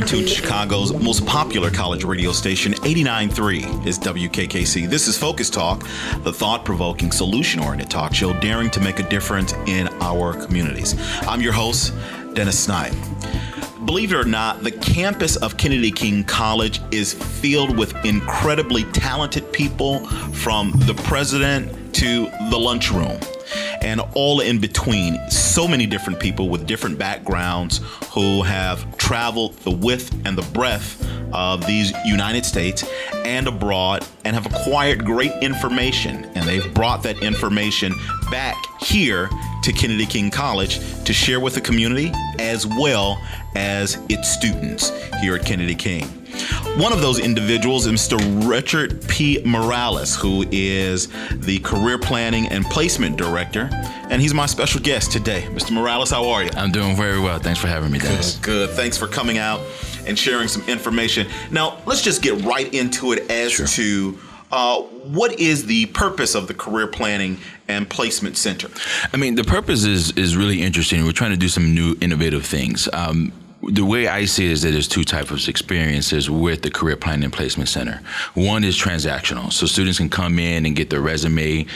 tuned to Chicago's most popular college radio station, 89.3 is WKKC. This is Focus Talk, the thought-provoking, solution-oriented talk show daring to make a difference in our communities. I'm your host, Dennis Snipe. Believe it or not, the campus of Kennedy King College is filled with incredibly talented people, from the president to the lunchroom and all in between. So many different people with different backgrounds who have traveled the width and the breadth of these United States and abroad and have acquired great information. And they've brought that information back here to Kennedy King College to share with the community as well as its students here at Kennedy King. One of those individuals is Mr. Richard P. Morales, who is the Career Planning and Placement Director, and he's my special guest today. Mr. Morales, how are you? I'm doing very well. Thanks for having me, Dennis. Good. Thanks for coming out and sharing some information. Now, let's just get right into it as to what is the purpose of the Career Planning and Placement Center? I mean, the purpose is really interesting. We're trying to do some new, innovative things. The way I see it is that there's two types of experiences with the Career Planning and Placement Center. One is transactional. So students can come in and get their resume,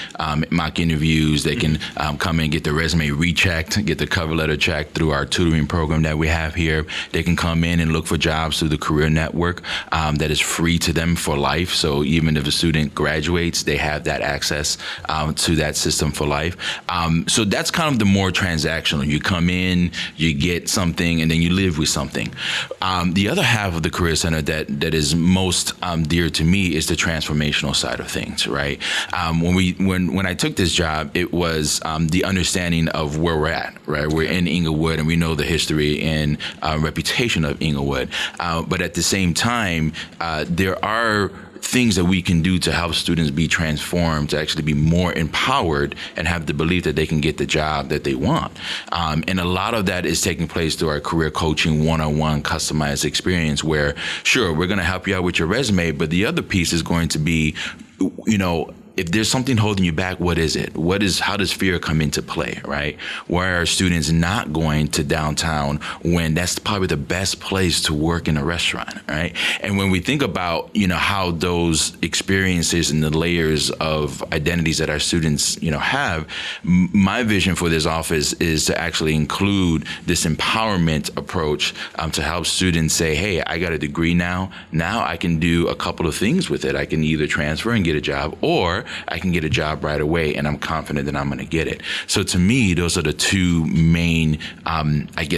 mock interviews. They can come in and get their resume rechecked, get the cover letter checked through our tutoring program that we have here. They can come in and look for jobs through the Career Network that is free to them for life. So even if a student graduates, they have that access to that system for life. So that's kind of the more transactional. You come in, you get something, and then you live with something. The other half of the Career Center that is most dear to me is the transformational side of things, right? When I took this job, it was the understanding of where we're at, right? We're in Inglewood, and we know the history and reputation of Inglewood. But at the same time, there are things that we can do to help students be transformed, to actually be more empowered and have the belief that they can get the job that they want. And a lot of that is taking place through our career coaching one-on-one customized experience where, sure, we're going to help you out with your resume, but the other piece is going to be, if there's something holding you back, what is it? How does fear come into play, right? Why are students not going to downtown when that's probably the best place to work in a restaurant, right? And when we think about, how those experiences and the layers of identities that our students, have, my vision for this office is to actually include this empowerment approach to help students say, hey, I got a degree now. Now I can do a couple of things with it. I can either transfer and get a job, or I can get a job right away, and I'm confident that I'm going to get it. So to me, those are the two main,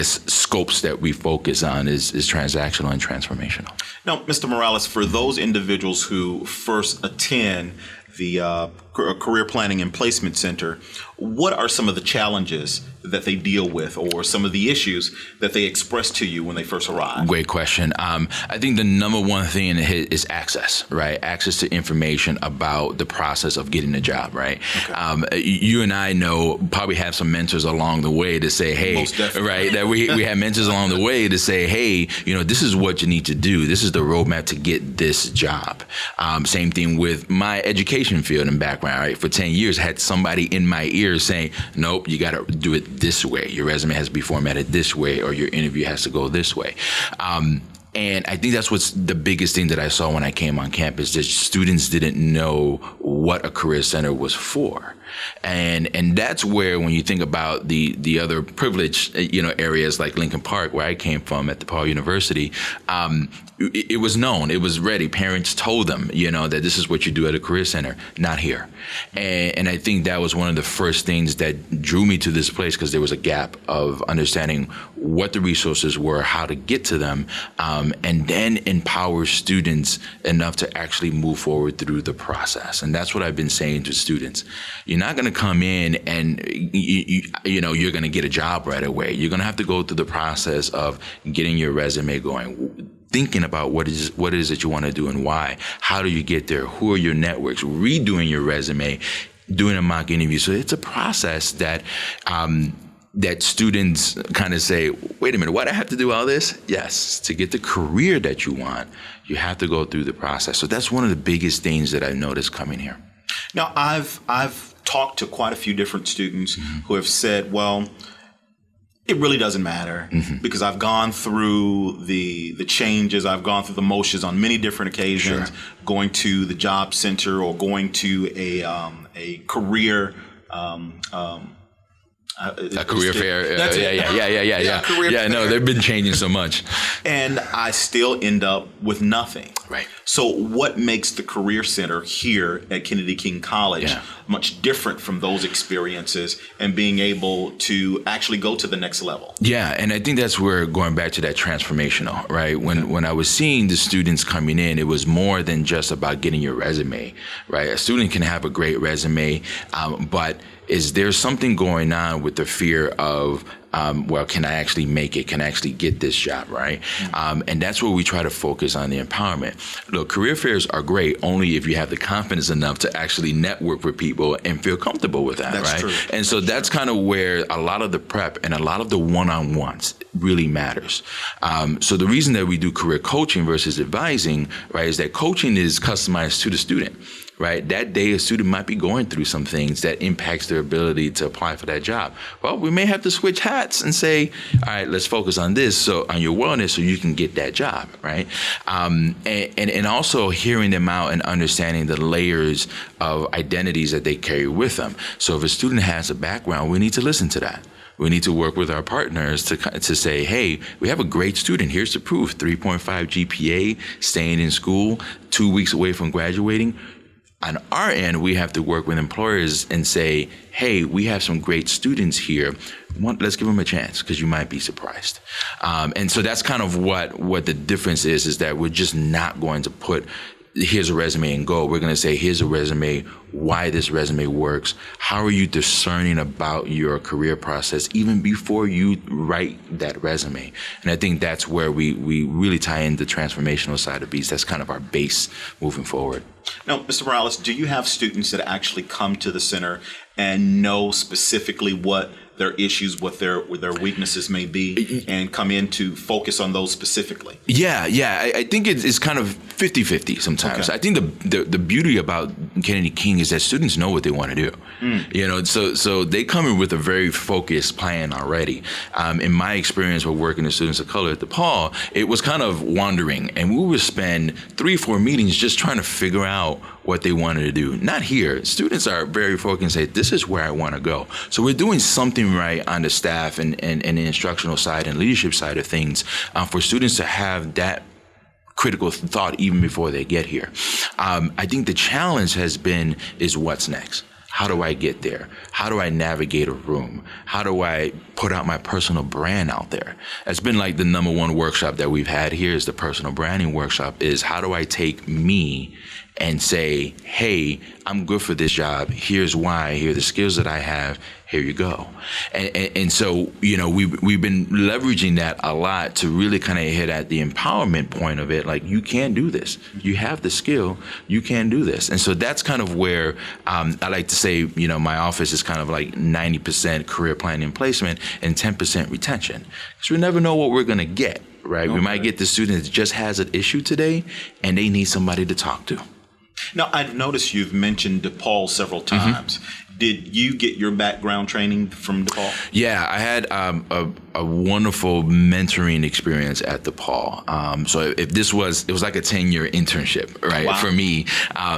scopes that we focus on is transactional and transformational. Now, Mr. Morales, for those individuals who first attend the Career Planning and Placement Center, what are some of the challenges that they deal with, or some of the issues that they express to you when they first arrive? Great question. I think the number one thing is access, right? Access to information about the process of getting a job, right? Okay. You and I probably have some mentors along the way to say, hey, right? That we have mentors along the way to say, hey, this is what you need to do. This is the roadmap to get this job. Same thing with my education field and background, right? For 10 years, I had somebody in my ear saying, nope, you got to do it this way. Your resume has to be formatted this way, or your interview has to go this way. And I think that's what's the biggest thing that I saw when I came on campus, that students didn't know what a career center was for. And that's where, when you think about the other privileged, areas like Lincoln Park, where I came from at DePaul University, it was known, it was ready. Parents told them, that this is what you do at a career center. Not here. And I think that was one of the first things that drew me to this place, because there was a gap of understanding what the resources were, how to get to them, and then empower students enough to actually move forward through the process. And that's what I've been saying to students. You're not going to come in and you're going to get a job right away. You're going to have to go through the process of getting your resume going, thinking about what it is that you want to do and why. How do you get there? Who are your networks? Redoing your resume, doing a mock interview. So it's a process that students kind of say, wait a minute, why do I have to do all this? Yes, to get the career that you want, you have to go through the process. So that's one of the biggest things that I noticed coming here. Now, I've talked to quite a few different students who have said, well, It really doesn't matter because I've gone through the changes. I've gone through the motions on many different occasions, going to the job center or going to a career a career fair. That's it. Yeah. Career fair. No, they've been changing so much. And I still end up with nothing. Right. So what makes the Career Center here at Kennedy King College much different from those experiences and being able to actually go to the next level? Yeah, and I think that's where going back to that transformational, right? When I was seeing the students coming in, it was more than just about getting your resume, right? A student can have a great resume, but is there something going on with the fear of, well, can I actually make it? Can I actually get this job, right? And that's where we try to focus on the empowerment. Look, career fairs are great only if you have the confidence enough to actually network with people and feel comfortable with that, that's right? True. And so that's kind of where a lot of the prep and a lot of the one-on-ones really matters. So the reason that we do career coaching versus advising, right, is that coaching is customized to the student. Right? That day, a student might be going through some things that impacts their ability to apply for that job. Well, we may have to switch hats and say, all right, let's focus on this, so on your wellness, so you can get that job, right? And also hearing them out and understanding the layers of identities that they carry with them. So if a student has a background, we need to listen to that. We need to work with our partners to say, hey, we have a great student. Here's the proof: 3.5 GPA, staying in school, 2 weeks away from graduating. On our end, we have to work with employers and say, hey, we have some great students here. Let's give them a chance, because you might be surprised. And so that's kind of what the difference is that we're just not going to put, here's a resume and go. We're going to say, here's a resume, why this resume works. How are you discerning about your career process even before you write that resume? And I think that's where we really tie in the transformational side of beats. That's kind of our base moving forward. Now, Mr. Morales, do you have students that actually come to the center and know specifically what their issues, what their weaknesses may be, and come in to focus on those specifically? Yeah. I think it's kind of 50-50 sometimes. Okay. I think the beauty about Kennedy King is that students know what they want to do. You know, so they come in with a very focused plan already. In my experience with working with students of color at DePaul, it was kind of wandering, and we would spend 3-4 meetings just trying to figure out what they wanted to do. Not here. Students are very focused and say, this is where I want to go. So we're doing something right on the staff and the instructional side and leadership side of things for students to have that critical thought even before they get here. I think the challenge is what's next. How do I get there? How do I navigate a room? How do I put out my personal brand out there? That's been like the number one workshop that we've had here is the personal branding workshop, is how do I take me and say, hey, I'm good for this job. Here's why. Here are the skills that I have. Here you go. And so, you know, we've been leveraging that a lot to really kind of hit at the empowerment point of it. Like, you can do this. You have the skill. You can do this. And so that's kind of where I like to say, you know, my office is kind of like 90% career planning and placement and 10% retention. Because we never know what we're going to get, right? Okay. We might get the student that just has an issue today and they need somebody to talk to. Now, I've noticed you've mentioned DePaul several times. Did you get your background training from DePaul? Yeah, I had a wonderful mentoring experience at DePaul. So if this was, it was like a 10-year internship, right? Wow. For me,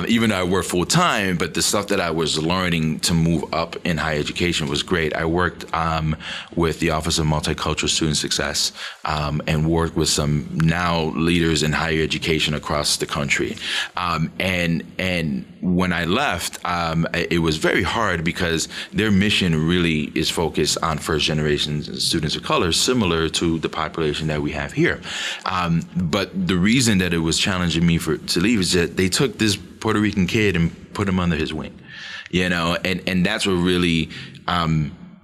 even though I worked full time, but the stuff that I was learning to move up in higher education was great. I worked with the Office of Multicultural Student Success and worked with some now leaders in higher education across the country. And when I left, it was very hard because their mission really is focused on first generation students of color, similar to the population that we have here. But the reason that it was challenging me to leave is that they took this Puerto Rican kid and put him under his wing, you know, and that's what really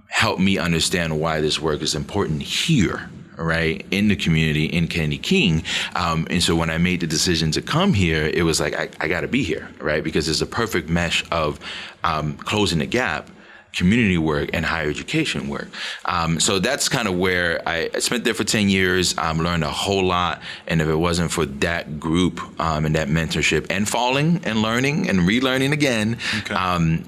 helped me understand why this work is important here, right, in the community, in Kennedy King. And so when I made the decision to come here, it was like, I got to be here, right, because it's a perfect mesh of closing the gap, community work, and higher education work. So that's kind of where I spent there for 10 years, learned a whole lot. And if it wasn't for that group and that mentorship and falling and learning and relearning again,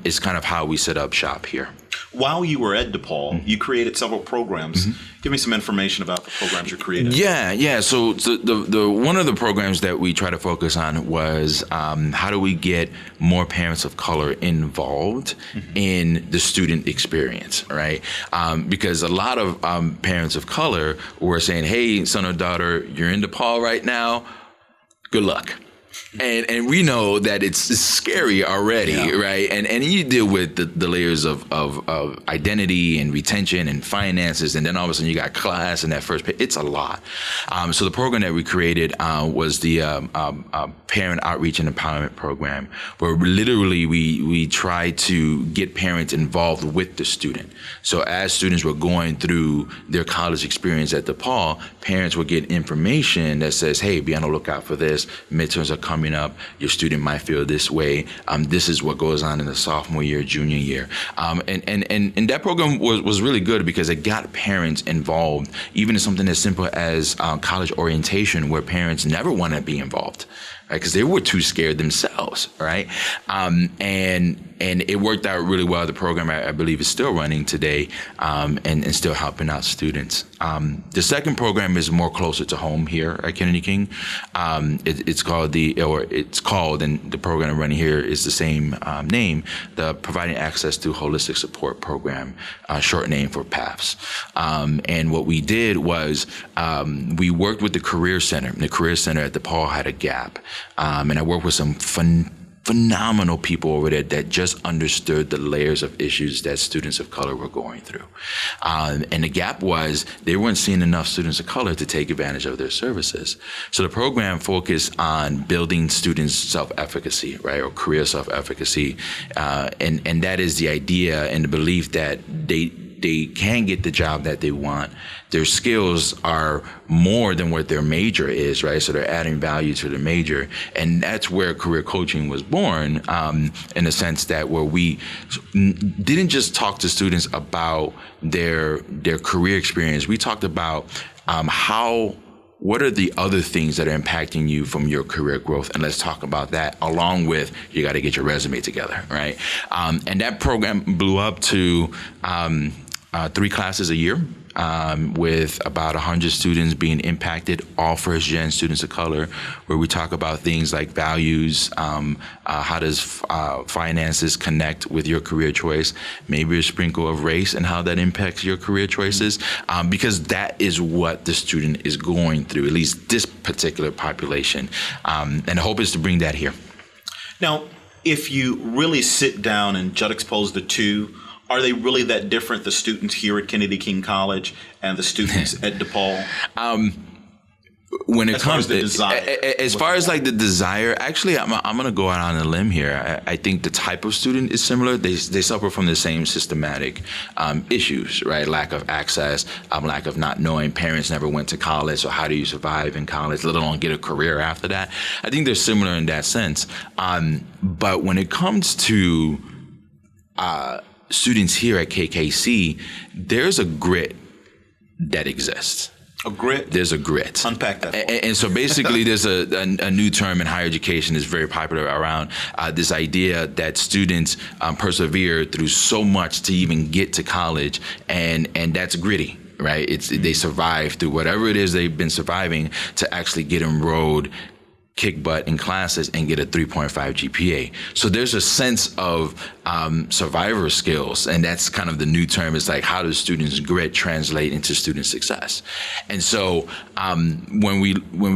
it's kind of how we set up shop here. While you were at DePaul, you created several programs. Give me some information about the programs you created. Yeah. So the one of the programs that we try to focus on was how do we get more parents of color involved in the student experience, right? Because a lot of parents of color were saying, "Hey, son or daughter, you're in DePaul right now. Good luck." And we know that it's scary already, right? And you deal with the layers of identity and retention and finances, and then all of a sudden you got class and that first pay. It's a lot. So the program that we created was the Parent Outreach and Empowerment Program, where literally we try to get parents involved with the student. So as students were going through their college experience at DePaul, parents would get information that says, "Hey, be on the lookout for this. Midterms are coming up, your student might feel this way. This is what goes on in the sophomore year, junior year." And that program was really good because it got parents involved, even in something as simple as college orientation, where parents never want to be involved, right? Because they were too scared themselves, right? And it worked out really well. The program, I believe, is still running today and still helping out students. The second program is more closer to home here at Kennedy King. It's called, and the program I'm running here is the same name, the Providing Access to Holistic Support Program, short name for PATHS. And what we did was we worked with the Career Center. The Career Center at DePaul had a gap. And I worked with some phenomenal people over there that just understood the layers of issues that students of color were going through. And the gap was they weren't seeing enough students of color to take advantage of their services. So the program focused on building students' self-efficacy, right, or career self-efficacy. And that is the idea and the belief that they can get the job that they want. Their skills are more than what their major is, right? So they're adding value to the major. And that's where career coaching was born, in the sense that where we didn't just talk to students about their career experience. We talked about what are the other things that are impacting you from your career growth? And let's talk about that along with you got to get your resume together, right? And that program blew up to 3 classes a year, with about 100 students being impacted, all first-gen students of color, where we talk about things like values, how does finances connect with your career choice, maybe a sprinkle of race and how that impacts your career choices, because that is what the student is going through, at least this particular population. And the hope is to bring that here. Now, if you really sit down and juxtapose the two, are they really that different, the students here at Kennedy King College and the students at DePaul? When it as far comes as the desire, as far as like the desire, actually, I'm going to go out on a limb here. I think the type of student is similar. They suffer from the same systematic issues, right? Lack of access, lack of not knowing. Parents never went to college, so how do you survive in college, let alone get a career after that? I think they're similar in that sense. But when it comes to students here at KKC, there's a grit that exists. A grit? There's a grit. Unpack that. And so basically there's a new term in higher education that's very popular around this idea that students persevere through so much to even get to college, and that's gritty. Right? They survive through whatever it is they've been surviving to actually get enrolled, kick butt in classes, and get a 3.5 GPA. So there's a sense of survivor skills, and that's kind of the new term. Is like, how does students' grit translate into student success? And so when we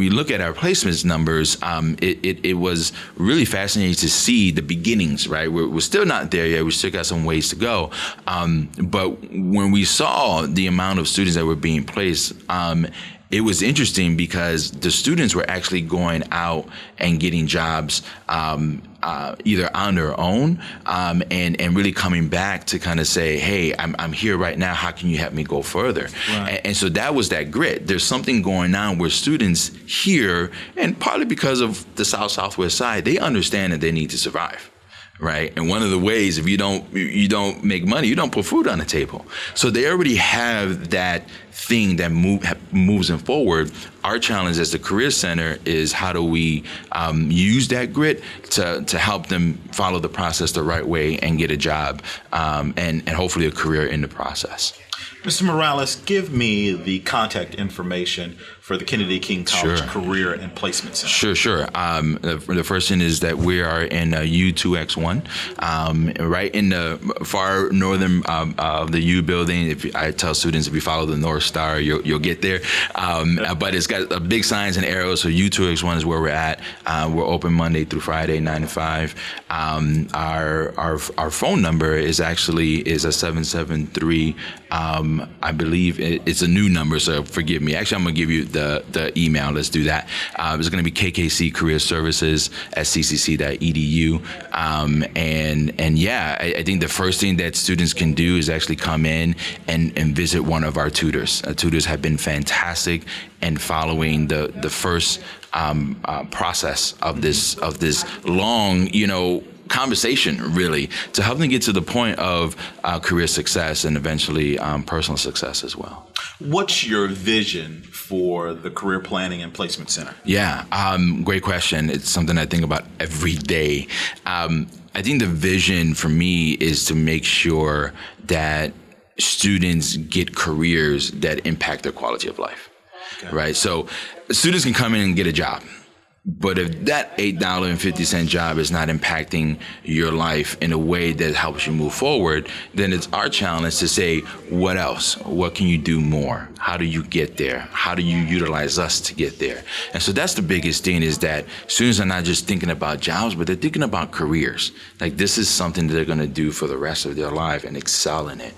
look at our placements numbers, it was really fascinating to see the beginnings. Right, we're still not there yet. We still got some ways to go. But when we saw the amount of students that were being placed, it was interesting because the students were actually going out and getting jobs either on their own and really coming back to kind of say, hey, I'm here right now. How can you help me go further? Right. And so that was that grit. There's something going on where students here, and partly because of the Southwest side, they understand that they need to survive. right? And one of the ways, if you don't make money, you don't put food on the table. So they already have that thing that moves them forward. Our challenge as the Career Center is how do we use that grit to help them follow the process the right way and get a job and hopefully a career in the process. Mr. Morales, give me the contact information for the Kennedy King College Career and Placement Center. Sure. The first thing is that we are in U2X1, right in the far northern of the U building. I tell students, if you follow the North Star, you'll get there. But it's got big signs and arrows, so U2X1 is where we're at. We're open Monday through Friday, 9 to 5. Our phone number is a 773. I believe it's a new number, so forgive me. Actually, I'm going to give you the email. Let's do that. It's going to be KKC Career Services at ccc.edu. And yeah, I think the first thing that students can do is actually come in and visit one of our tutors. Tutors have been fantastic in following the first process of this long, conversation, really, to help them get to the point of career success and eventually personal success as well. What's your vision for the Career Planning and Placement Center? Yeah, great question. It's something I think about every day. I think the vision for me is to make sure that students get careers that impact their quality of life, right? So students can come in and get a job. But if that $8.50 job is not impacting your life in a way that helps you move forward, then it's our challenge to say, what else? What can you do more? How do you get there? How do you utilize us to get there? And so that's the biggest thing, is that students are not just thinking about jobs, but they're thinking about careers. Like, this is something that they're going to do for the rest of their life and excel in it.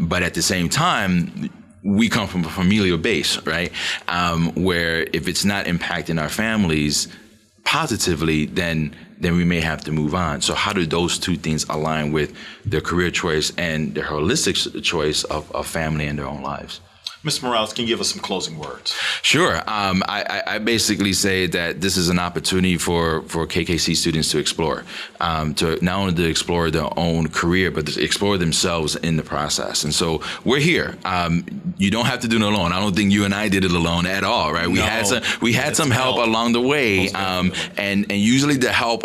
But at the same time, we come from a familial base, right? Where if it's not impacting our families positively, then we may have to move on. So how do those two things align with their career choice and their holistic choice of family and their own lives? Mr. Morales, can you give us some closing words? Sure. I basically say that this is an opportunity for KKC students to explore, to not only to explore their own career, but to explore themselves in the process. And so we're here. You don't have to do it alone. I don't think you and I did it alone at all, right? We had some help along the way, and usually the help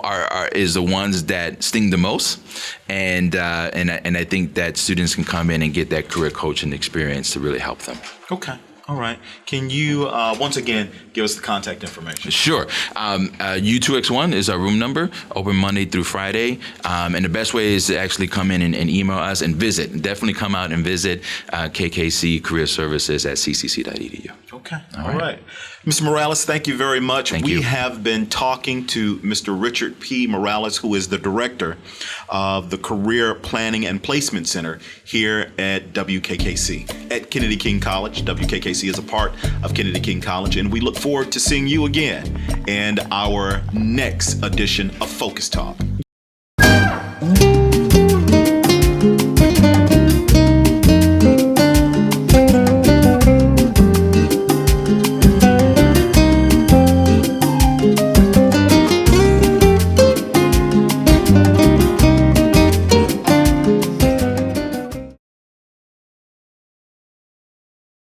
is the ones that sting the most. And I think that students can come in and get that career coaching experience to really help them. Okay. All right. Can you, once again, give us the contact information? Sure. U2X1 is our room number, open Monday through Friday. And the best way is to actually come in and email us and visit. Definitely come out and visit KKC Career Services at ccc.edu. Okay. All right. Mr. Morales, thank you very much. Thank you. We have been talking to Mr. Richard P. Morales, who is the director of the Career Planning and Placement Center here at WKKC. At Kennedy King College, WKKC is a part of Kennedy King College, and we look forward to seeing you again in our next edition of Focus Talk.